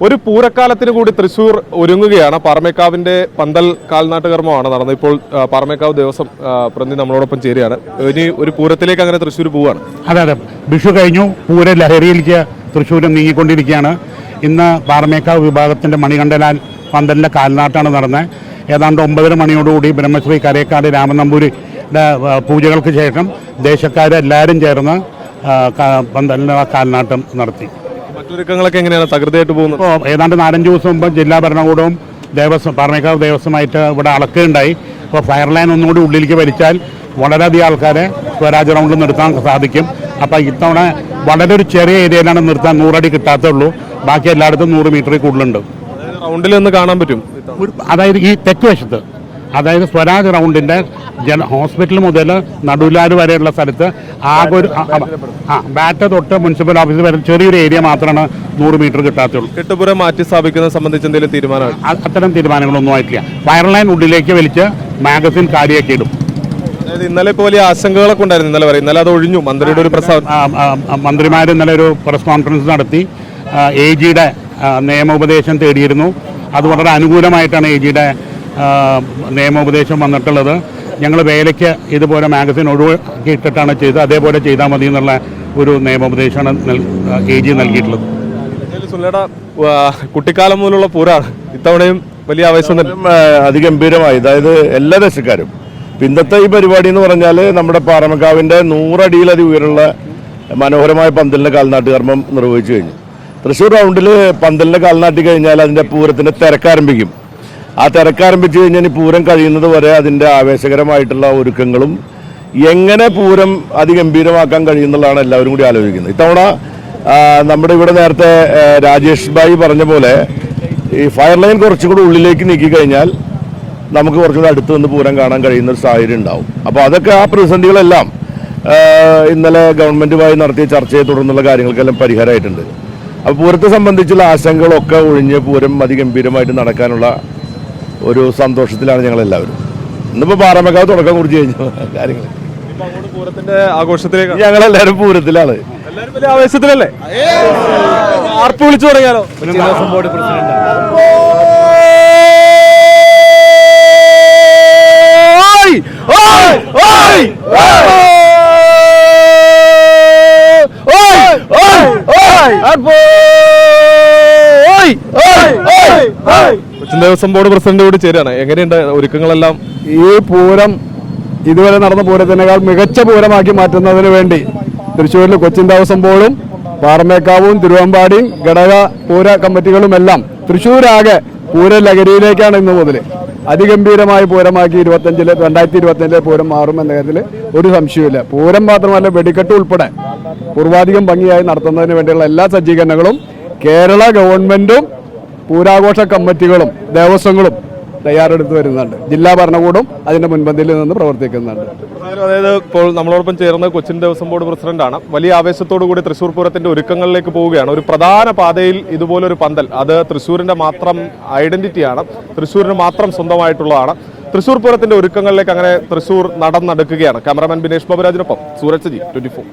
ഒരു പൂരക്കാലത്തിന് കൂടി തൃശ്ശൂർ ഒരുങ്ങുകയാണ്. പാറമേക്കാവിന്റെ പന്തൽ കാൽനാട്ട് കർമ്മമാണ് നടന്നത്. ഇപ്പോൾ പാറമേക്കാവ് ദേവസ്വം പ്രതി നമ്മളോടൊപ്പം ചേരുകയാണ്. ഇനി ഒരു പൂരത്തിലേക്ക് അങ്ങനെ തൃശ്ശൂർ പോവുകയാണ്. അതെ, വിഷു കഴിഞ്ഞു, പൂര ലഹരിയിലേക്ക് തൃശ്ശൂർ നീങ്ങിക്കൊണ്ടിരിക്കുകയാണ്. ഇന്ന് പാറമേക്കാവ് വിഭാഗത്തിന്റെ മണികണ്ഠലാൽ പന്തലിന്റെ കാൽനാട്ടാണ് നടന്നത്. ഏതാണ്ട് 9:30 മണിയോടുകൂടി ബ്രഹ്മശ്രീ കരേക്കാട് രാമനമ്പൂരിയുടെ പൂജകൾക്ക് ശേഷം ദേശക്കാരെല്ലാവരും ചേർന്ന് പന്തലിന്റെ കാൽനാട്ടം നടത്തി. മറ്റൊരുക്കങ്ങളൊക്കെ എങ്ങനെയാണ് തകൃതിയായിട്ട് പോകുന്നത്? ഇപ്പോൾ ഏതാണ്ട് 4-5 ദിവസം മുമ്പ് ജില്ലാ ഭരണകൂടവും പാറമേക്കാവ് ദേവസ്വമായിട്ട് ഇവിടെ അളക്കുകയുണ്ടായി. ഇപ്പോൾ ഫയർ ലൈൻ ഒന്നുകൂടി ഉള്ളിലേക്ക് വലിച്ചാൽ വളരെയധികം ആൾക്കാരെ സ്വരാജ് റൗണ്ടിൽ നിർത്താൻ സാധിക്കും. അപ്പോൾ ഇത്തവണ വളരെ ഒരു ചെറിയ ഏരിയയിലാണ് നിർത്താൻ 100 അടി കിട്ടാത്തുള്ളൂ. ബാക്കി എല്ലായിടത്തും 100 മീറ്ററിൽ കൂടുതലുണ്ട്. റൗണ്ടിൽ നിന്ന് കാണാൻ പറ്റും. അതായത് ഈ തെക്ക് വശത്ത്, അതായത് സ്വരാജ് റൗണ്ടിൻ്റെ ഹോസ്പിറ്റൽ മുതൽ നടുവിലാര് വരെയുള്ള സ്ഥലത്ത് ആകെ ഒരു ബാറ്റ് തൊട്ട് മുനിസിപ്പൽ ഓഫീസ് വരെ ചെറിയൊരു ഏരിയ മാത്രമാണ് 100 മീറ്റർ കിട്ടാത്തുള്ളൂ. കെട്ടുപുരം മാറ്റി സ്ഥാപിക്കുന്നത് സംബന്ധിച്ച് എന്തെങ്കിലും തീരുമാനമാണ്? അത്തരം തീരുമാനങ്ങളൊന്നും ആയിട്ടില്ല. ഫയർ ലൈൻ ഉള്ളിലേക്ക് വലിച്ച് മാഗസിൻ കാലിയാക്കി ഇടും. അതായത് ഇന്നലെ ഇപ്പോൾ വലിയ ആശങ്കകളൊക്കെ ഉണ്ടായിരുന്നു. ഇന്നലെ അത് ഒഴിഞ്ഞു. മന്ത്രിയുടെ ഒരു മന്ത്രിമാർ ഇന്നലെ ഒരു പ്രസ് കോൺഫറൻസ് നടത്തി AGയുടെ നിയമോപദേശം തേടിയിരുന്നു. അത് വളരെ അനുകൂലമായിട്ടാണ് AGയുടെ നിയമോപദേശം വന്നിട്ടുള്ളത്. ഞങ്ങൾ വേലയ്ക്ക് ഇതുപോലെ മാഗസിൻ ഒഴിവാക്കിയിട്ടിട്ടാണ് ചെയ്തത്. അതേപോലെ ചെയ്താൽ മതി എന്നുള്ള ഒരു നിയമോപദേശമാണ് AG നൽകിയിട്ടുള്ളത്. കുട്ടിക്കാലം മുതലുള്ള പൂരാണ്. ഇത്തവണയും വലിയ ആവേശം അതിഗംഭീരമായി. അതായത് എല്ലാ ദേശക്കാരും ഇന്നത്തെ ഈ പരിപാടി എന്ന് പറഞ്ഞാൽ നമ്മുടെ പാറമേക്കാവിൻ്റെ 100 അടിയിലധികം ഉയരമുള്ള മനോഹരമായ പന്തലിൻ്റെ കാൽനാട്ട് കർമ്മം നിർവഹിച്ചു കഴിഞ്ഞു. തൃശ്ശൂർ റൗണ്ടിൽ പന്തലിൻ്റെ കാൽനാട്ടി കഴിഞ്ഞാൽ അതിൻ്റെ പൂരത്തിൻ്റെ തിരക്കാരംഭിക്കും. ആ തിരക്കാരംഭിച്ചു കഴിഞ്ഞാൽ ഈ പൂരം കഴിയുന്നത് വരെ അതിൻ്റെ ആവേശകരമായിട്ടുള്ള ഒരുക്കങ്ങളും എങ്ങനെ പൂരം അതിഗംഭീരമാക്കാൻ കഴിയുന്നുള്ളതാണ് എല്ലാവരും കൂടി ആലോചിക്കുന്നത്. ഇത്തവണ നമ്മുടെ ഇവിടെ നേരത്തെ രാജേഷ് ഭായി പറഞ്ഞ പോലെ ഈ ഫയർ ലൈൻ കുറച്ചുകൂടി ഉള്ളിലേക്ക് നീക്കി കഴിഞ്ഞാൽ നമുക്ക് കുറച്ചുകൂടി അടുത്ത് നിന്ന് പൂരം കാണാൻ കഴിയുന്ന ഒരു സാഹചര്യം ഉണ്ടാവും. അപ്പോൾ അതൊക്കെ ആ പ്രതിസന്ധികളെല്ലാം ഇന്നലെ ഗവൺമെൻറ്റുമായി നടത്തിയ ചർച്ചയെ തുടർന്നുള്ള കാര്യങ്ങൾക്കെല്ലാം പരിഹാരമായിട്ടുണ്ട്. അപ്പോൾ പൂരത്തെ സംബന്ധിച്ചുള്ള ആശങ്കകളൊക്കെ ഒഴിഞ്ഞ് പൂരം അതിഗംഭീരമായിട്ട് നടക്കാനുള്ള ഒരു സന്തോഷത്തിലാണ് ഞങ്ങളെല്ലാവരും. ഇന്നിപ്പോൾ പാറമേക്കാവ് തുടക്കം കുറിച്ച് കഴിഞ്ഞു കാര്യങ്ങൾ. പൂരത്തിന്റെ ആഘോഷത്തിലേക്ക് ഞങ്ങളെല്ലാവരും പൂരത്തിലാണ്. എല്ലാവരും വലിയ ആവേശത്തിലല്ലേ? ആർപ്പ് വിളിച്ചു തുടങ്ങിയാലോ? കൊച്ചിൻ ദേവസ്വം ബോർഡ് പ്രസിഡന്റ് കൂടി ചേരാണ്. എങ്ങനെയുണ്ട് ഒരുക്കങ്ങളെല്ലാം? ഈ പൂരം ഇതുവരെ നടന്ന പൂരത്തിനേക്കാൾ മികച്ച പൂരമാക്കി മാറ്റുന്നതിന് വേണ്ടി തൃശ്ശൂരിൽ കൊച്ചിൻ ദേവസ്വം ബോർഡും പാറമേക്കാവും തിരുവമ്പാടിയും ഘടക പൂര കമ്മിറ്റികളുമെല്ലാം തൃശ്ശൂരാകെ പൂരലഹരിയിലേക്കാണ് ഇന്ന് മുതൽ അതിഗംഭീരമായ പൂരമാക്കി 2025 പൂരം മാറുമെന്ന കാര്യത്തിൽ ഒരു സംശയമില്ല. പൂരം മാത്രമല്ല, വെടിക്കെട്ട് ഉൾപ്പെടെ പൂർവാധികം ഭംഗിയായി നടത്തുന്നതിന് വേണ്ടിയുള്ള എല്ലാ സജ്ജീകരണങ്ങളും കേരള ഗവൺമെന്റും പൂരാഘോഷ കമ്മിറ്റികളും ദേവസ്വങ്ങളും തയ്യാറെടുത്ത് വരുന്നുണ്ട്. ജില്ലാ ഭരണകൂടം അതിന്റെ മുൻപന്തിയിൽ നിന്ന് പ്രവർത്തിക്കുന്നുണ്ട്. അതായത് ഇപ്പോൾ നമ്മളോടൊപ്പം ചേർന്ന് കൊച്ചിൻ ദേവസ്വം ബോർഡ് പ്രസിഡന്റാണ്. വലിയ ആവേശത്തോടു കൂടി തൃശ്ശൂർ പൂരത്തിന്റെ ഒരുക്കങ്ങളിലേക്ക് പോവുകയാണ്. ഒരു പ്രധാന പാതയിൽ ഇതുപോലൊരു പന്തൽ, അത് തൃശ്ശൂരിന്റെ മാത്രം ഐഡന്റിറ്റിയാണ്, തൃശ്ശൂരിന് മാത്രം സ്വന്തമായിട്ടുള്ളതാണ്. തൃശ്ശൂർ പൂരത്തിന്റെ ഒരുക്കങ്ങളിലേക്ക് അങ്ങനെ തൃശ്ശൂർ നടന്നെടുക്കുകയാണ്. ക്യാമറാമാൻ ബിനേഷ് ബാബുരാജിനൊപ്പം സൂരജ് സജി, 24.